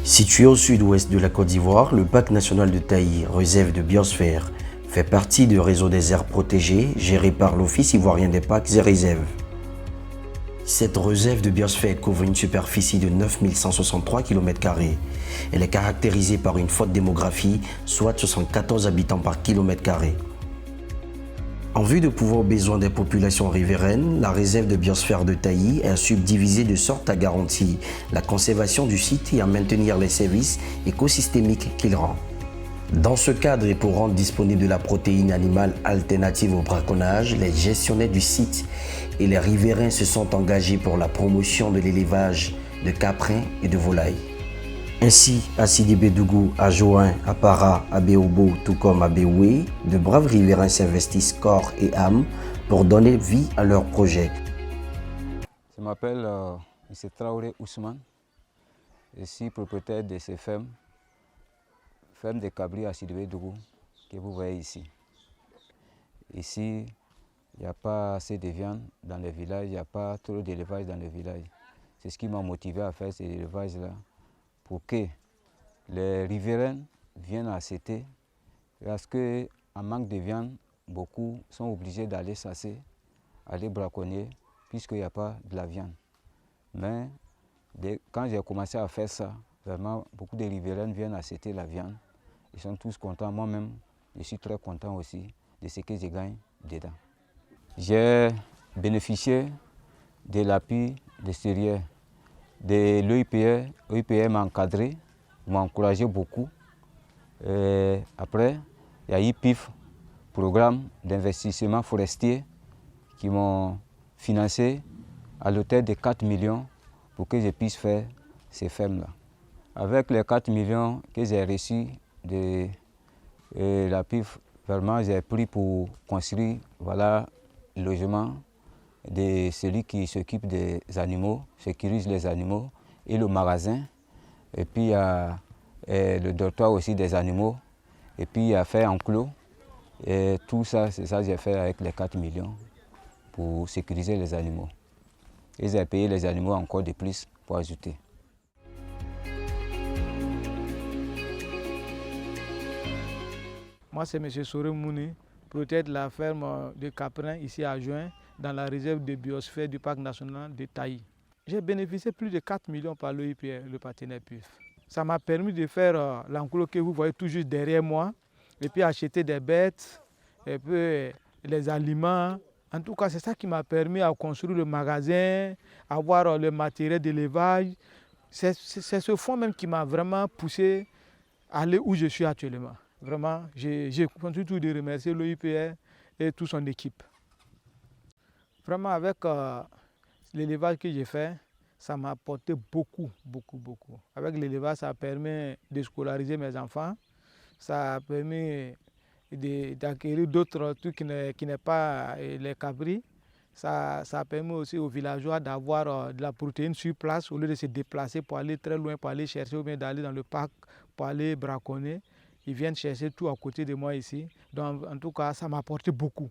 Situé au sud-ouest de la Côte d'Ivoire, le parc national de Taï, réserve de biosphère, fait partie du réseau des aires protégées géré par l'Office ivoirien des parcs et réserves. Cette réserve de biosphère couvre une superficie de 9163 km². Elle est caractérisée par une forte démographie, soit 74 habitants par km². En vue de pouvoir aux besoins des populations riveraines, la réserve de biosphère de Taï est subdivisée de sorte à garantir la conservation du site et à maintenir les services écosystémiques qu'il rend. Dans ce cadre et pour rendre disponible de la protéine animale alternative au braconnage, les gestionnaires du site et les riverains se sont engagés pour la promotion de l'élevage de caprins et de volailles. Ainsi, à Sidi Bédougou, à Join, à Para, à Béobo, tout comme à Béoué, de braves riverains s'investissent corps et âme pour donner vie à leur projet. Je m'appelle M. Traoré Ousmane. Je suis propriétaire de ces fermes de cabri à Sidi Bédougou que vous voyez ici. Ici, il n'y a pas assez de viande dans les villages, il n'y a pas trop d'élevage dans les villages. C'est ce qui m'a motivé à faire cet élevage-là, pour que les riverains viennent acheter, parce qu'en manque de viande, beaucoup sont obligés d'aller chasser, aller braconner, puisqu'il n'y a pas de la viande. Mais quand j'ai commencé à faire ça, vraiment, beaucoup de riverains viennent acheter la viande. Ils sont tous contents. Moi-même, je suis très content aussi de ce que je gagne dedans. J'ai bénéficié de l'appui extérieur de l'OIPR. L'OIPR m'a encadré, m'a encouragé beaucoup. Et après, il y a eu PIF, programme d'investissement forestier, qui m'ont financé à l'hauteur de 4 millions pour que je puisse faire ces fermes-là. Avec les 4 millions que j'ai reçus de la PIF, vraiment j'ai pris pour construire le logement de celui qui s'occupe des animaux, sécurise les animaux, et le magasin. Et puis il y a le dortoir aussi des animaux. Et puis il y a fait enclos. Et tout ça, c'est ça que j'ai fait avec les 4 millions pour sécuriser les animaux. Et j'ai payé les animaux encore de plus pour ajouter. Moi, c'est M. Soré Mouni, propriétaire de la ferme de caprins ici à Join, dans la réserve de biosphère du parc national de Taï. J'ai bénéficié plus de 4 millions par l'OIPR, le partenaire PIF. Ça m'a permis de faire l'enclos que vous voyez tout juste derrière moi, et puis acheter des bêtes, et puis les aliments. En tout cas, c'est ça qui m'a permis de construire le magasin, avoir le matériel d'élevage. C'est ce fonds même qui m'a vraiment poussé à aller où je suis actuellement. Vraiment, je continue tout de remercier l'OIPR et toute son équipe. Vraiment, avec l'élevage que j'ai fait, ça m'a apporté beaucoup. Avec l'élevage, ça permet de scolariser mes enfants, ça a permis d'acquérir d'autres trucs qui n'est pas les cabris. Ça a permis aussi aux villageois d'avoir de la protéine sur place au lieu de se déplacer pour aller très loin, pour aller chercher ou bien d'aller dans le parc pour aller braconner. Ils viennent chercher tout à côté de moi ici. Donc, en tout cas, ça m'a apporté beaucoup.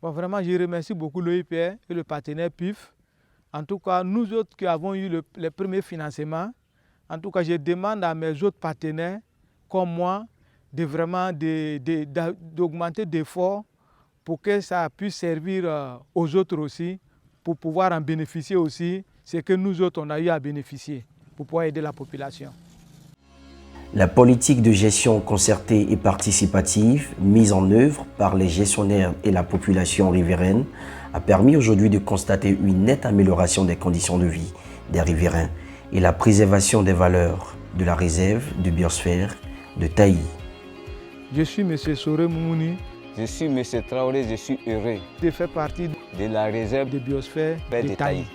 Bon, vraiment, je remercie beaucoup l'OIPR et le partenaire PIF. En tout cas, nous autres qui avons eu les premiers financements, en tout cas, je demande à mes autres partenaires, comme moi, d'augmenter d'efforts pour que ça puisse servir aux autres aussi, pour pouvoir en bénéficier aussi, ce que nous autres, on a eu à bénéficier, pour pouvoir aider la population. La politique de gestion concertée et participative mise en œuvre par les gestionnaires et la population riveraine a permis aujourd'hui de constater une nette amélioration des conditions de vie des riverains et la préservation des valeurs de la réserve de biosphère de Taï. Je suis M. Soré Mouni. Je suis M. Traoré, je suis heureux de faire partie de la réserve de biosphère de Taï.